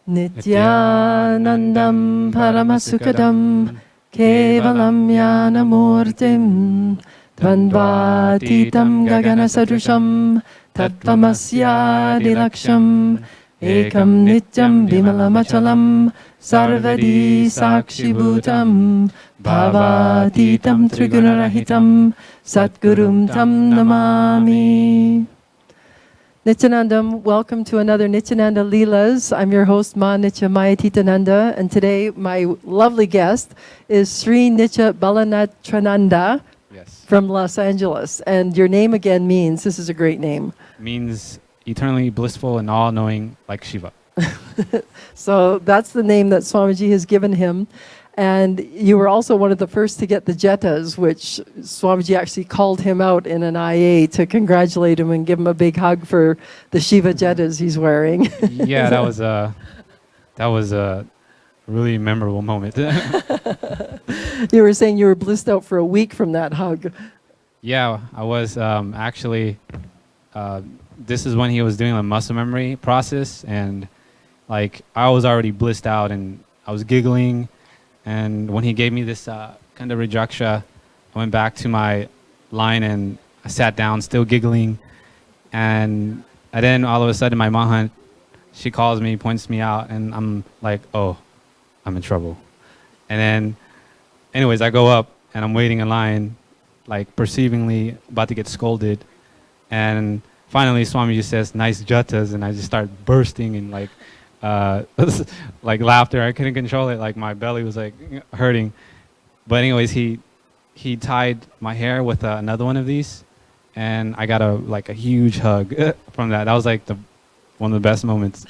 Nithyanandam Paramasukadam Kevalam Yanamurtim Dvandvatitam Gaganasadrusham Tattvamasyadilaksham Ekam Nityam Vimalamachalam Sarvadi Sakshibhutam Bhavatitam Trigunarahitam Satgurum Tam Namami. Nithyanandam, welcome to another Nithyananda Leelas. I'm your host, Ma Nithya Nithyananda, and today my lovely guest is Sri Balanetra from Los Angeles. And your name again means, this is a great name. Means eternally blissful and all-knowing like Shiva. So that's the name that Swamiji has given him. And you were also one of the first to get the Jettas, which Swamiji actually called him out in an IA to congratulate him and give him a big hug for the Shiva Jettas he's wearing. Yeah, that was a really memorable moment. You were saying you were blissed out for a week from that hug. Yeah, I was actually. This is when he was doing a muscle memory process, and like I was already blissed out, and I was giggling. And when he gave me this kind of rajaksha, I went back to my line and I sat down, still giggling. And then all of a sudden, my mahant, she calls me, points me out, and I'm like, oh, I'm in trouble. And then, anyways, I go up and I'm waiting in line, like perceivingly about to get scolded. And finally, Swamiji says, nice Jettas, and I just start bursting in like laughter. I couldn't control it. Like my belly was like hurting. But anyways, he tied my hair with another one of these, and I got a huge hug from that. That was like one of the best moments.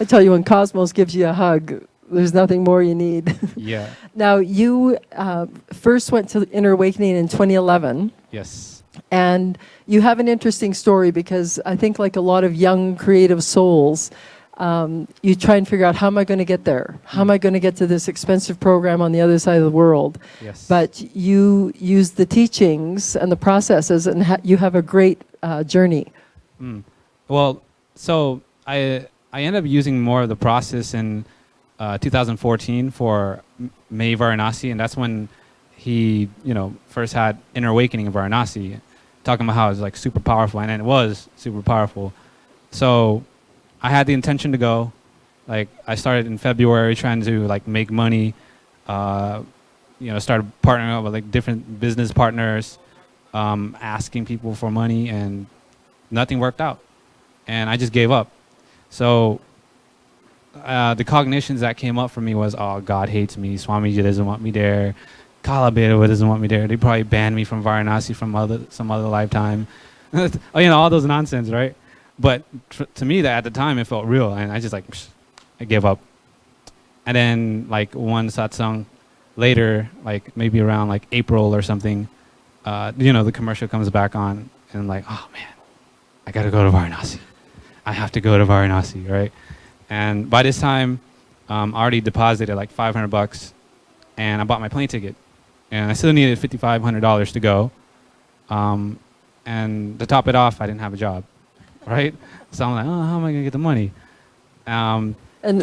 I tell you, when Cosmos gives you a hug, there's nothing more you need. Yeah. Now, you first went to Inner Awakening in 2011. Yes. And you have an interesting story because I think like a lot of young creative souls, you try and figure out, how am I going to get there? How am I going to get to this expensive program on the other side of the world? Yes. But you use the teachings and the processes, and you have a great journey. Well, so I ended up using more of the process in 2014 for May Varanasi, and that's when he, first had Inner Awakening of Varanasi, talking about how it was like super powerful, and it was super powerful. So I had the intention to go. Like I started in February trying to like make money, started partnering up with like different business partners, asking people for money, and nothing worked out. And I just gave up. So the cognitions that came up for me was, oh, God hates me, Swamiji doesn't want me there, Kala Bhairava doesn't want me there, they probably banned me from Varanasi from some other lifetime. All those nonsense, right? But to me, that at the time, it felt real, and I just I gave up. And then like one satsang later, like maybe around like April or something, the commercial comes back on, and I'm like, oh man, I gotta go to Varanasi. I have to go to Varanasi, right? And by this time, I already deposited like $500, and I bought my plane ticket, and I still needed $5,500 to go. And to top it off, I didn't have a job. Right? So I'm like, oh, how am I going to get the money? And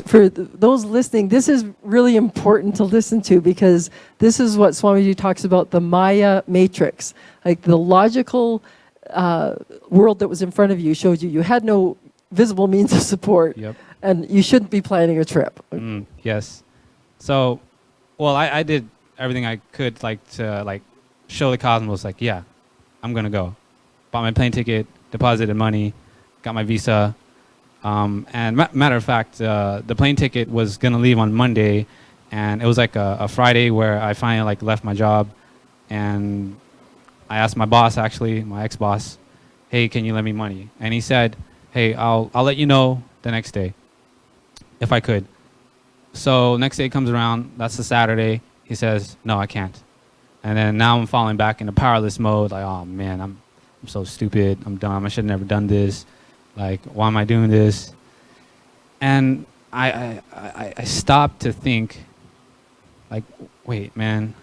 for those listening, this is really important to listen to, because this is what Swamiji talks about, the Maya matrix. Like the logical world that was in front of you showed you had no visible means of support. Yep. And you shouldn't be planning a trip. Yes. So, well, I did everything I could to show the cosmos yeah, I'm going to go. Bought my plane ticket, deposited money, got my visa, and matter of fact, the plane ticket was gonna leave on Monday, and it was like a Friday where I finally left my job, and I asked my boss, actually my ex-boss, hey, can you lend me money? And he said, hey, I'll let you know the next day if I could. So next day comes around, that's the Saturday. He says, no, I can't. And then now I'm falling back into powerless mode, like, oh man, I'm so stupid, I'm dumb, I should have never done this. Like, why am I doing this? And I stopped to think, like, wait, man,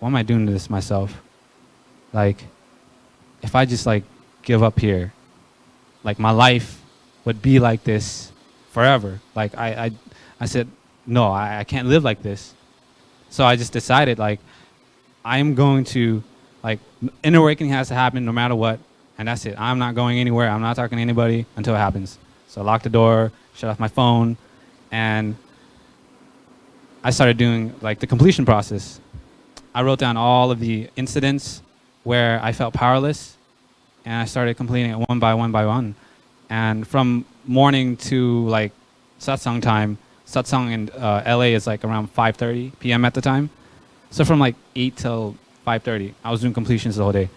why am I doing this myself? Like, if I just give up here, my life would be like this forever. Like I said, no, I can't live like this. So I just decided, like, I'm going to, like, inner awakening has to happen no matter what, and that's it. I'm not going anywhere. I'm not talking to anybody until it happens. So I locked the door, shut off my phone, and I started doing, like, the completion process. I wrote down all of the incidents where I felt powerless, and I started completing it one by one by one. And from morning to, like, satsang time, satsang in LA is like around 5:30 p.m. at the time. So from like 8 till 5:30, I was doing completions the whole day.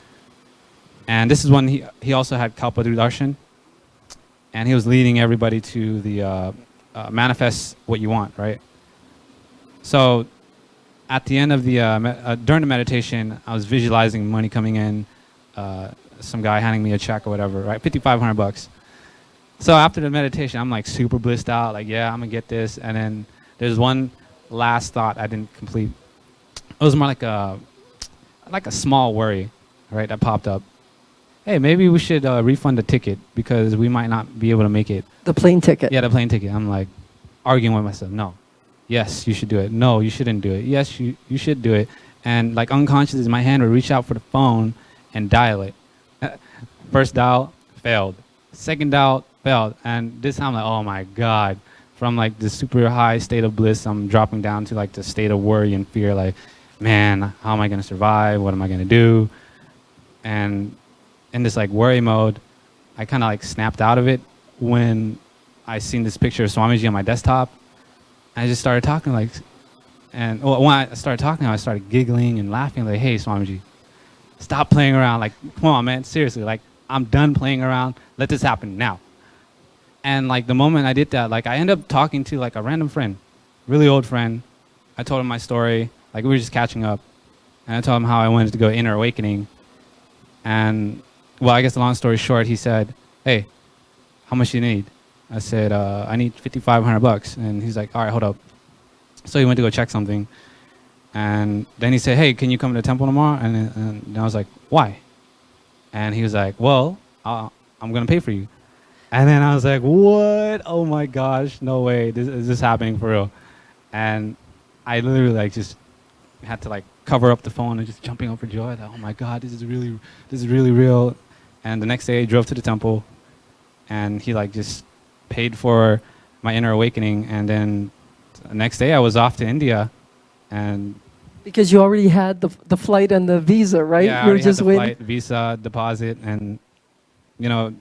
And this is when he also had Kalpadru Darshan, and he was leading everybody to the manifest what you want, right? So at the end of the during the meditation, I was visualizing money coming in, some guy handing me a check or whatever, right? $5,500. So after the meditation, I'm like super blissed out, like, yeah, I'm gonna get this. And then there's one last thought I didn't complete. It was more like a small worry, right, that popped up. Hey, maybe we should refund the ticket because we might not be able to make it. The plane ticket. Yeah, the plane ticket. I'm like arguing with myself. No. Yes, you should do it. No, you shouldn't do it. Yes, you should do it. And like unconsciously, my hand would reach out for the phone and dial it. First dial, failed. Second dial, failed. And this time, like, oh my God. From like the super high state of bliss, I'm dropping down to like the state of worry and fear. Like, man, how am I going to survive? What am I going to do? And in this like worry mode, I kind of like snapped out of it when I seen this picture of Swamiji on my desktop. I just started talking like, and when I started talking, I started giggling and laughing like, hey, Swamiji, stop playing around. Like, come on, man, seriously. Like, I'm done playing around. Let this happen now. And like the moment I did that, like I ended up talking to like a random friend, really old friend. I told him my story. Like we were just catching up. And I told him how I wanted to go inner awakening. And well, I guess the long story short, he said, hey, how much do you need? I said, I need $5,500. And he's like, all right, hold up. So he went to go check something. And then he said, hey, can you come to the temple tomorrow? And I was like, why? And he was like, well, I'm going to pay for you. And then I was like, what? Oh my gosh, no way. Is this happening for real? And I literally like just had to like cover up the phone and just jumping up for joy. Like, oh my God, this is really real. And the next day I drove to the temple and he like just paid for my inner awakening. And then the next day I was off to India. And because you already had the flight and the visa, right? Yeah, I already had the flight, visa, deposit, and you know,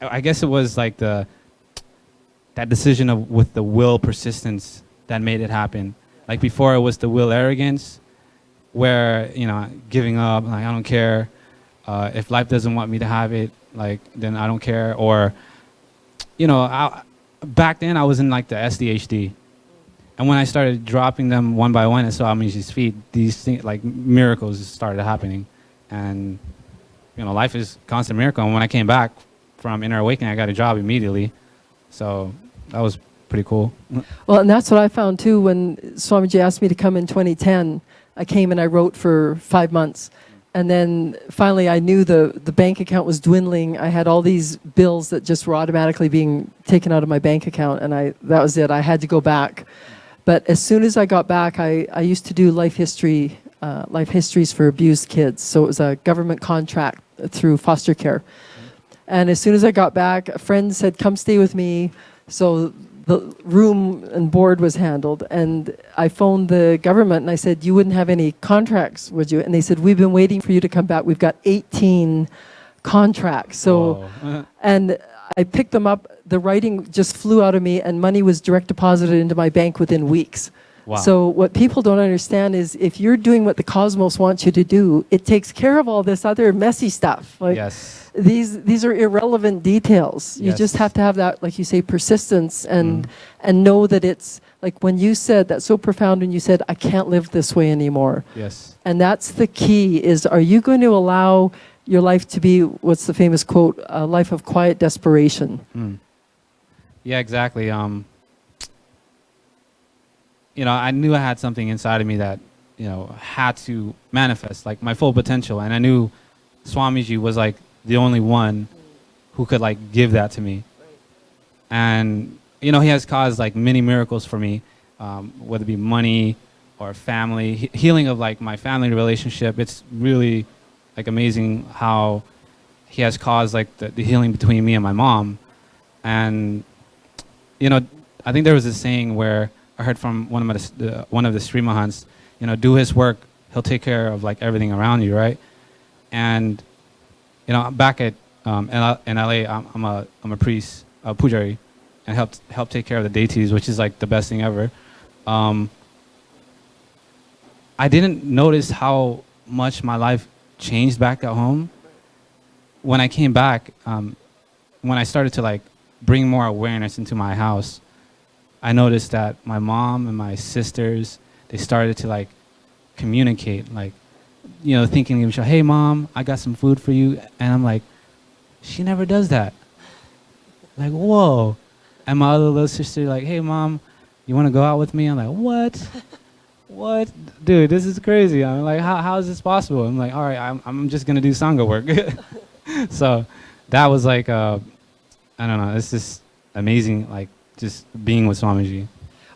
I guess it was like that decision of with the will persistence that made it happen. Like before, it was the will arrogance, where you know, giving up, like I don't care if life doesn't want me to have it, like then I don't care. Or you know, back then I was in like the SDHD, and when I started dropping them one by one and saw Swamiji's feet, these things like miracles started happening, and you know, life is constant miracle. And when I came back from inner awakening, I got a job immediately. So that was pretty cool. Well, and that's what I found too when Swamiji asked me to come in 2010. I came and I wrote for 5 months. And then finally I knew the bank account was dwindling. I had all these bills that just were automatically being taken out of my bank account. And that was it. I had to go back. But as soon as I got back, I used to do life histories for abused kids. So it was a government contract through foster care. And as soon as I got back, a friend said, come stay with me. So the room and board was handled. And I phoned the government and I said, you wouldn't have any contracts, would you? And they said, we've been waiting for you to come back. We've got 18 contracts. So, and I picked them up. The writing just flew out of me and money was direct deposited into my bank within weeks. Wow. So what people don't understand is if you're doing what the cosmos wants you to do, it takes care of all this other messy stuff. Like yes. These are irrelevant details. You just have to have that, like you say, persistence and know that it's like when you said that's so profound when you said, I can't live this way anymore. Yes. And that's the key is, are you going to allow your life to be, what's the famous quote, a life of quiet desperation? Yeah, exactly. You know, I knew I had something inside of me that, you know, had to manifest, like my full potential. And I knew Swamiji was like the only one who could like give that to me. And he has caused like many miracles for me, whether it be money or family, healing of like my family relationship. It's really like amazing how he has caused like the healing between me and my mom. And I think there was a saying where I heard from one of the Sri Mahants, do his work, he'll take care of like everything around you, right? And back at in LA, I'm a priest, a pujari, and help take care of the deities, which is like the best thing ever. I didn't notice how much my life changed back at home. When I came back, when I started to like bring more awareness into my house, I noticed that my mom and my sisters, they started to like communicate, like, thinking, hey mom, I got some food for you. And I'm like, she never does that. Like, whoa. And my other little sister like, hey mom, you want to go out with me? I'm like, what? Dude, this is crazy. I'm like, how is this possible? I'm like, all right, I'm just going to do Sangha work. So that was like, I don't know, it's just amazing, like just being with Swamiji.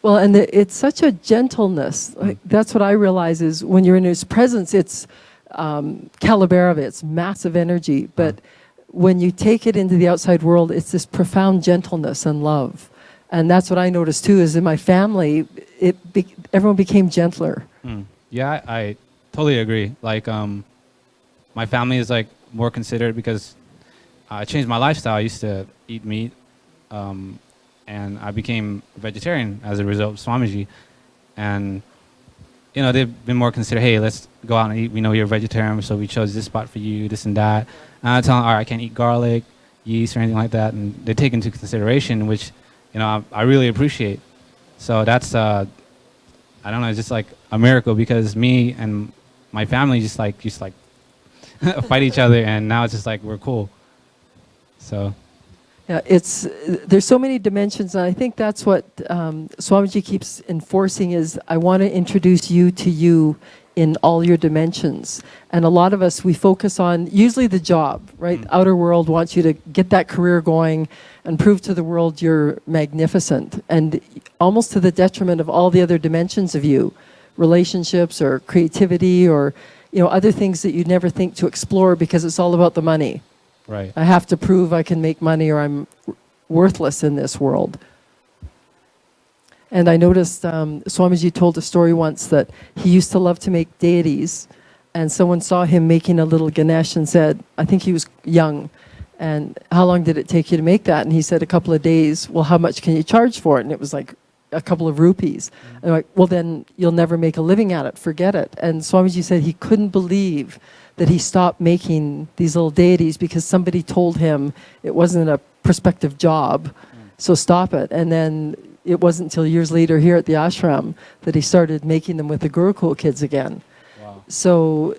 Well, and it's such a gentleness. Like, that's what I realize is when you're in his presence, it's Calabarava, it's massive energy. But when you take it into the outside world, it's this profound gentleness and love. And that's what I noticed too, is in my family, everyone became gentler. Yeah, I totally agree. Like, my family is like more considerate because I changed my lifestyle. I used to eat meat, and I became vegetarian as a result of Swamiji. And, they've been more considerate. Hey, let's go out and eat. We know you're a vegetarian, so we chose this spot for you, this and that. And I tell them, all right, I can't eat garlic, yeast, or anything like that. And they take into consideration, which, I really appreciate. So that's, I don't know, it's just like a miracle because me and my family just like fight each other, and now it's just like we're cool. So. Yeah, there's so many dimensions, and I think that's what Swamiji keeps enforcing is, I want to introduce you to you in all your dimensions. And a lot of us, we focus on usually the job, right? Outer world wants you to get that career going and prove to the world you're magnificent, and almost to the detriment of all the other dimensions of you, relationships or creativity or other things that you'd never think to explore because it's all about the money. Right. I have to prove I can make money or I'm worthless in this world. And I noticed Swamiji told a story once that he used to love to make deities, and someone saw him making a little Ganesh and said, I think he was young, and how long did it take you to make that? And he said, a couple of days. Well, how much can you charge for it? And it was like a couple of rupees. And they're like, well, then you'll never make a living at it. Forget it. And Swamiji said he couldn't believe that he stopped making these little deities because somebody told him it wasn't a prospective job, so stop it. And then it wasn't until years later here at the ashram that he started making them with the Gurukul kids again. Wow. So,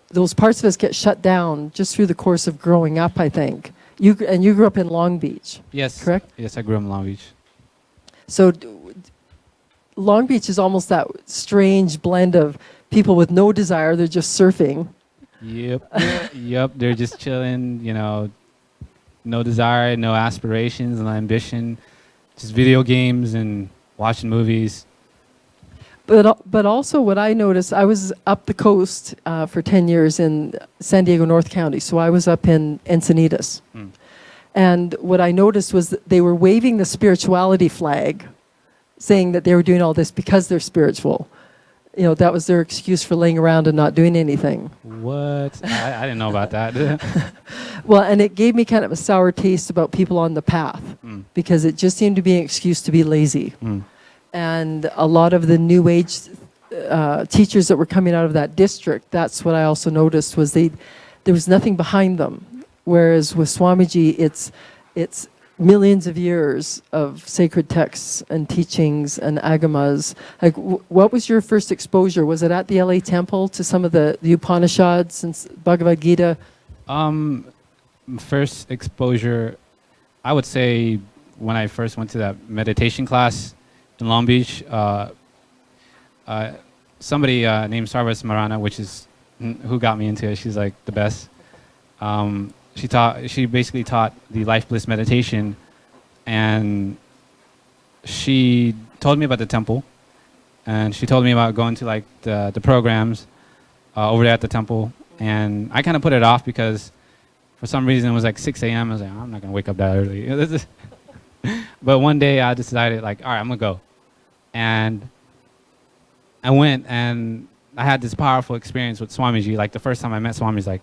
those parts of us get shut down just through the course of growing up, I think. You grew up in Long Beach, yes, correct? Yes, I grew up in Long Beach. So Long Beach is almost that strange blend of people with no desire, they're just surfing. Yep, they're just chilling, no desire, no aspirations, no ambition, just video games and watching movies. But also what I noticed, I was up the coast for 10 years in San Diego, North County. So I was up in Encinitas. And what I noticed was that they were waving the spirituality flag, saying that they were doing all this because they're spiritual. That was their excuse for laying around and not doing anything. What? I didn't know about that. Well, and it gave me kind of a sour taste about people on the path because it just seemed to be an excuse to be lazy. And a lot of the new age teachers that were coming out of that district, that's what I also noticed was there was nothing behind them. Whereas with Swamiji, it's millions of years of sacred texts and teachings and agamas. Like, what was your first exposure? Was it at the LA temple to some of the Upanishads and Bhagavad Gita? First exposure, I would say when I first went to that meditation class in Long Beach, somebody named Sarvas Marana, which is who got me into it. She's like the best. She basically taught the life bliss meditation, and she told me about the temple, and she told me about going to like the programs over there at the temple, and I kind of put it off because for some reason it was like 6 a.m. I was like, I'm not gonna wake up that early. But one day I decided like, all right, I'm gonna go, and I went, and I had this powerful experience with Swamiji. Like the first time I met Swamiji, like,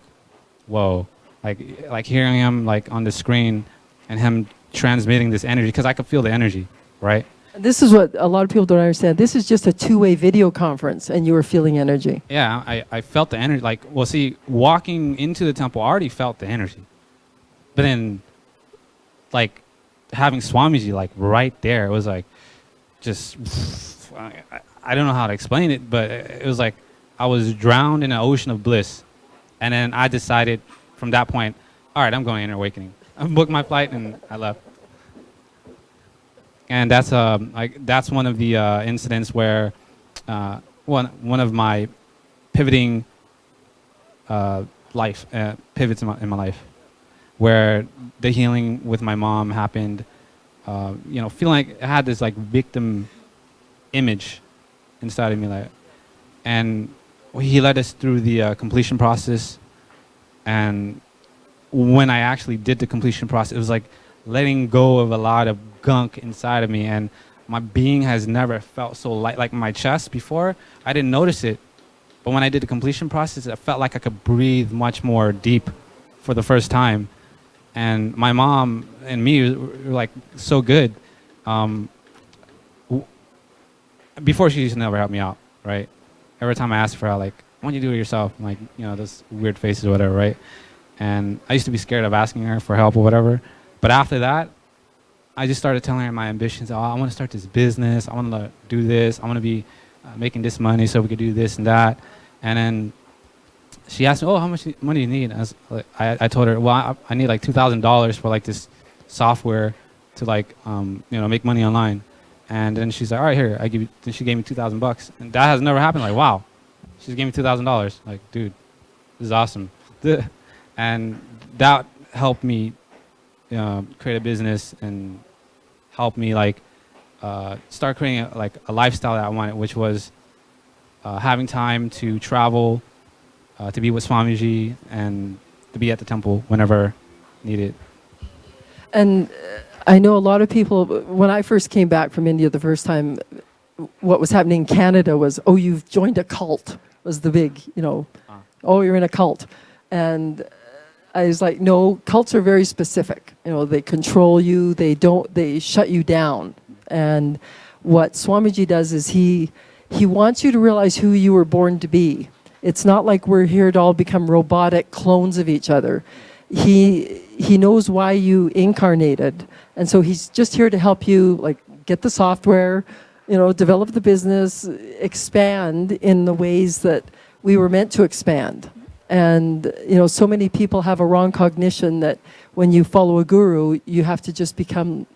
whoa, like hearing him like on the screen and him transmitting this energy, because I could feel the energy, right? This is what a lot of people don't understand. This is just a two-way video conference, and you were feeling energy. Yeah, I felt the energy. Like, well, see, walking into the temple, I already felt the energy. But then, like, having Swamiji, like, right there, it was like, just, I don't know how to explain it, but it was like I was drowned in an ocean of bliss. And then I decided from that point, all right, I'm going Inner Awakening. I booked my flight, and I left. And that's that's one of the incidents where one of my pivoting pivots in my life, where the healing with my mom happened. Feeling like I had this like victim image inside of me, like, and he led us through the completion process. And when I actually did the completion process, it was like letting go of a lot of gunk inside of me, and my being has never felt so light. Like my chest before, I didn't notice it, but when I did the completion process, it felt like I could breathe much more deep for the first time. And my mom and me were like so good. Before, she used to never help me out, right? Every time I asked for help, like, why don't you do it yourself? I'm like, those weird faces or whatever, right? And I used to be scared of asking her for help or whatever. But after that, I just started telling her my ambitions. Oh, I want to start this business. I want to do this. I want to be making this money so we could do this and that. And then she asked me, oh, how much money do you need? I told her, well, I need like $2,000 for like this software to like, make money online. And then she's like, all right, here, I give you. Then she gave me $2,000, and that has never happened. Like, wow, she just gave me $2,000. Like, dude, this is awesome. And that helped me create a business and help me like start creating a lifestyle that I wanted, which was having time to travel, to be with Swamiji, and to be at the temple whenever needed. And I know a lot of people, when I first came back from India the first time, what was happening in Canada was, oh, you've joined a cult, was the big, oh, you're in a cult. And I was like, no, cults are very specific. They control you, they shut you down. And what Swamiji does is he wants you to realize who you were born to be. It's not like we're here to all become robotic clones of each other. He knows why you incarnated. And so he's just here to help you, like, get the software, develop the business, expand in the ways that we were meant to expand. And, so many people have a wrong cognition that when you follow a guru, you have to just become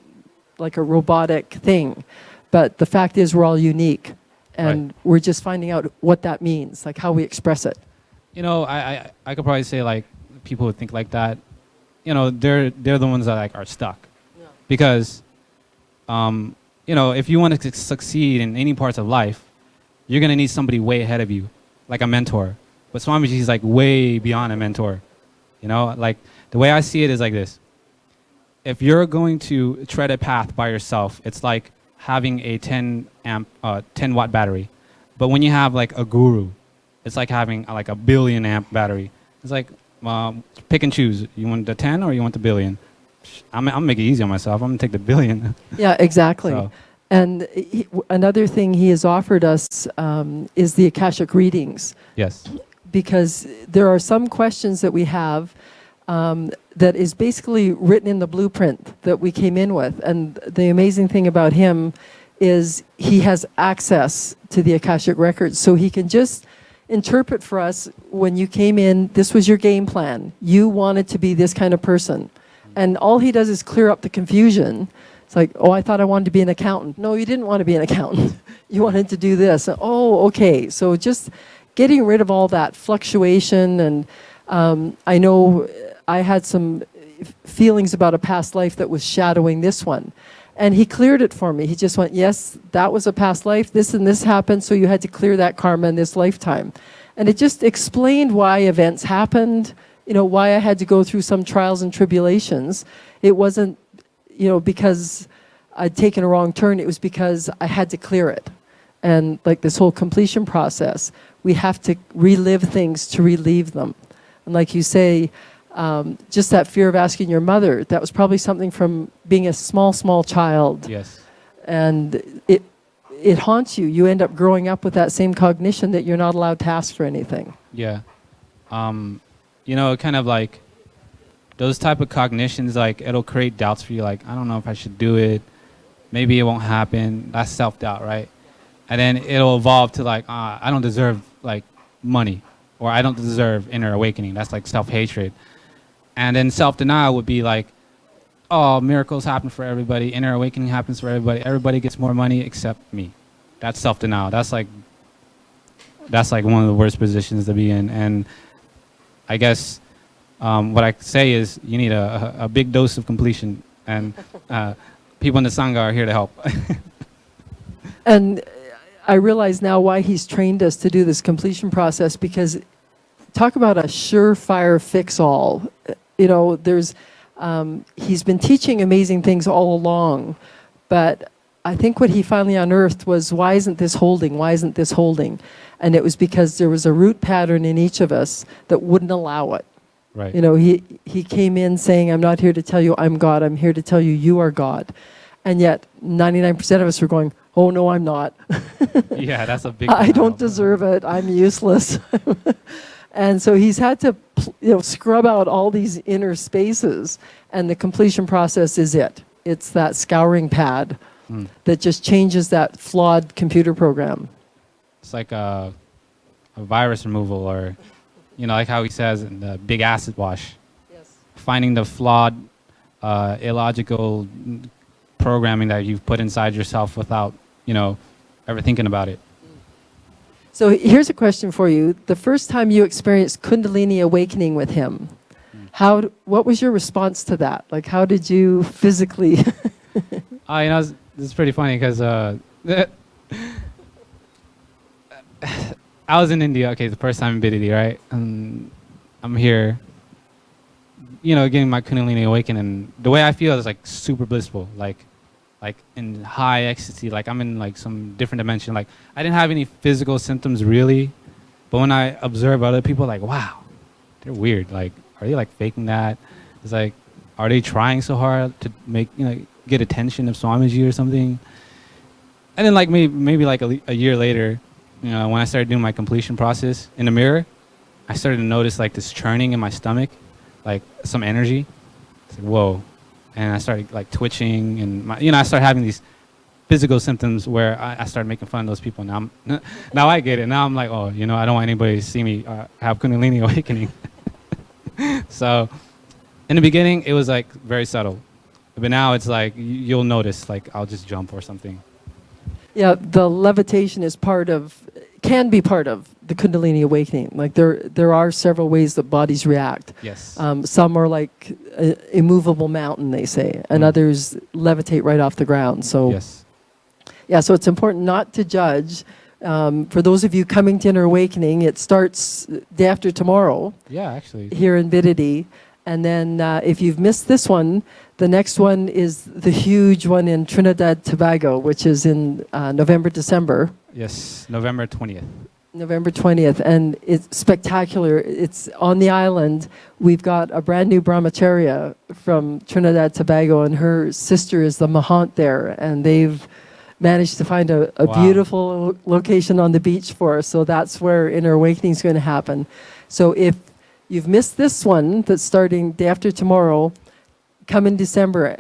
like a robotic thing. But the fact is we're all unique. And right. We're just finding out what that means, like how we express it. I could probably say like people who think like that, they're the ones that like are stuck. Yeah. Because, if you want to succeed in any parts of life, you're going to need somebody way ahead of you, like a mentor. But Swamiji is like way beyond a mentor. Like the way I see it is like this. If you're going to tread a path by yourself, it's like having a 10 watt battery. But when you have like a guru, it's like having like a billion amp battery. It's like, pick and choose. You want the 10 or you want the billion? I'm gonna make it easy on myself. I'm gonna take the billion. Yeah, exactly. So. And another thing he has offered us is the Akashic readings. Yes. Because there are some questions that we have that is basically written in the blueprint that we came in with. And the amazing thing about him is he has access to the Akashic records. So he can just interpret for us, when you came in, this was your game plan. You wanted to be this kind of person. And all he does is clear up the confusion. It's like, oh, I thought I wanted to be an accountant. No, you didn't want to be an accountant. You wanted to do this. Oh, okay. So just getting rid of all that fluctuation. And I know I had some feelings about a past life that was shadowing this one. And he cleared it for me. He just went, yes, that was a past life. This and this happened, so you had to clear that karma in this lifetime. And it just explained why events happened, why I had to go through some trials and tribulations. It wasn't, because I'd taken a wrong turn. It was because I had to clear it. And like this whole completion process, we have to relive things to relieve them. And like you say, just that fear of asking your mother, that was probably something from being a small child. Yes. And it haunts you. You end up growing up with that same cognition that you're not allowed to ask for anything. Yeah. Kind of like those type of cognitions, like it'll create doubts for you. Like, I don't know if I should do it. Maybe it won't happen. That's self-doubt, right? And then it'll evolve to like, I don't deserve like money, or I don't deserve inner awakening. That's like self-hatred. And then self-denial would be like, oh, miracles happen for everybody. Inner awakening happens for everybody. Everybody gets more money except me. That's self-denial. That's like one of the worst positions to be in. And I guess what I say is you need a big dose of completion. And people in the Sangha are here to help. And I realize now why he's trained us to do this completion process, because talk about a surefire fix-all. He's been teaching amazing things all along, but I think what he finally unearthed was, why isn't this holding? Why isn't this holding? And it was because there was a root pattern in each of us that wouldn't allow it. Right. He came in saying, I'm not here to tell you I'm God. I'm here to tell you you are God. And yet 99% of us were going, oh, no, I'm not. Yeah, that's a big I don't deserve it. I'm useless. And so he's had to scrub out all these inner spaces, and the completion process is it. It's that scouring pad that just changes that flawed computer program. It's like a virus removal, or, like how he says in the big acid wash. Yes. Finding the flawed, illogical programming that you've put inside yourself without, ever thinking about it. So here's a question for you. The first time you experienced Kundalini awakening with him, what was your response to that? Like, how did you physically? It's pretty funny because I was in India. Okay, the first time in Bididi, right? And I'm here, getting my Kundalini awakening. And the way I feel is like super blissful, like in high ecstasy, like I'm in like some different dimension. Like I didn't have any physical symptoms really, but when I observe other people, like, wow, they're weird. Like, are they like faking that? It's like, are they trying so hard to make, get attention of Swamiji or something? And then like maybe like a year later, when I started doing my completion process in the mirror, I started to notice like this churning in my stomach, like some energy. It's like, whoa. And I started like twitching, and I started having these physical symptoms where I started making fun of those people. Now I get it. Now I'm like, oh, I don't want anybody to see me have Kundalini awakening. So in the beginning, it was like very subtle, but now it's like you'll notice, like I'll just jump or something. Yeah, the levitation can be part of the Kundalini awakening. Like there are several ways that bodies react. Yes. Some are like an immovable mountain, they say, and others levitate right off the ground. So yes. Yeah, so it's important not to judge. For those of you coming to Inner Awakening, it starts day after tomorrow. Yeah, actually. Here in Bididi. And then if you've missed this one, the next one is the huge one in Trinidad, Tobago, which is in November, December. Yes, November 20th. November 20th, and it's spectacular. It's on the island. We've got a brand new brahmacharya from Trinidad, Tobago, and her sister is the Mahant there, and they've managed to find a Wow. beautiful location on the beach for us. So that's where Inner Awakening is going to happen. So if you've missed this one that's starting day after tomorrow, come in December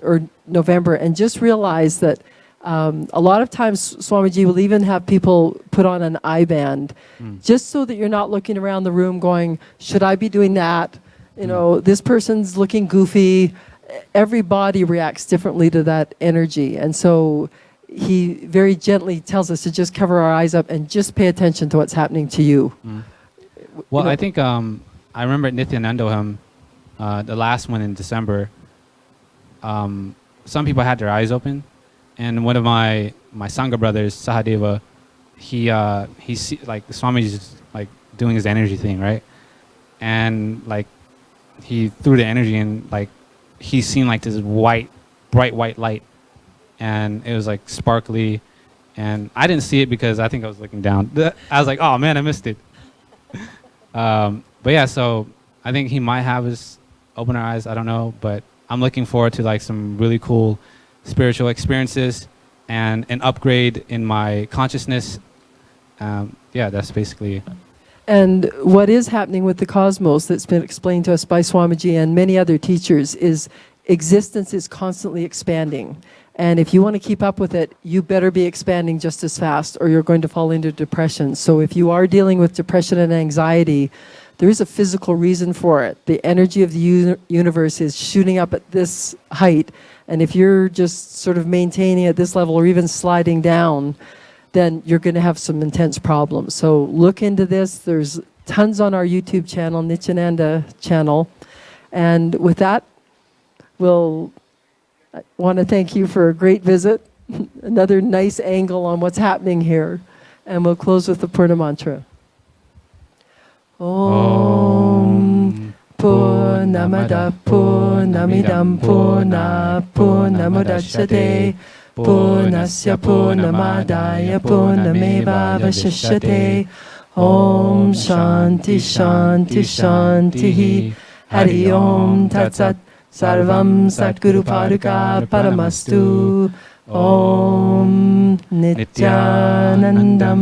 or November, and just realize that a lot of times Swamiji will even have people put on an eye band just so that you're not looking around the room going, should I be doing that? This person's looking goofy. Every body reacts differently to that energy. And so he very gently tells us to just cover our eyes up and just pay attention to what's happening to you. Well, I think I remember Nithyananda, the last one in December. some people had their eyes open, and one of my Sangha brothers, Sahadeva, he like Swamiji's like doing his energy thing, right? And like he threw the energy and like he seen like this bright white light, and it was like sparkly, and I didn't see it because I think I was looking down. I was like, oh man, I missed it. But yeah, so I think he might have his open eyes. I don't know, but I'm looking forward to like some really cool spiritual experiences and an upgrade in my consciousness. Yeah, that's basically it. And what is happening with the cosmos that's been explained to us by Swamiji and many other teachers is existence is constantly expanding. And if you want to keep up with it, you better be expanding just as fast or you're going to fall into depression. So if you are dealing with depression and anxiety, there is a physical reason for it. The energy of the universe is shooting up at this height. And if you're just sort of maintaining at this level or even sliding down, then you're going to have some intense problems. So look into this. There's tons on our YouTube channel, Nithyananda channel. And with that, I want to thank you for a great visit. Another nice angle on what's happening here. And we'll close with the Purna mantra. Om Purnamada Purnamidam Purna Purnamudachyate Purnasya Purnamadaya Purnameva Vashishyate. Om Shanti Shanti Shanti Hari Om Tat Sat Sarvam Satguru Padukar Paramastu. Om Nithyanandam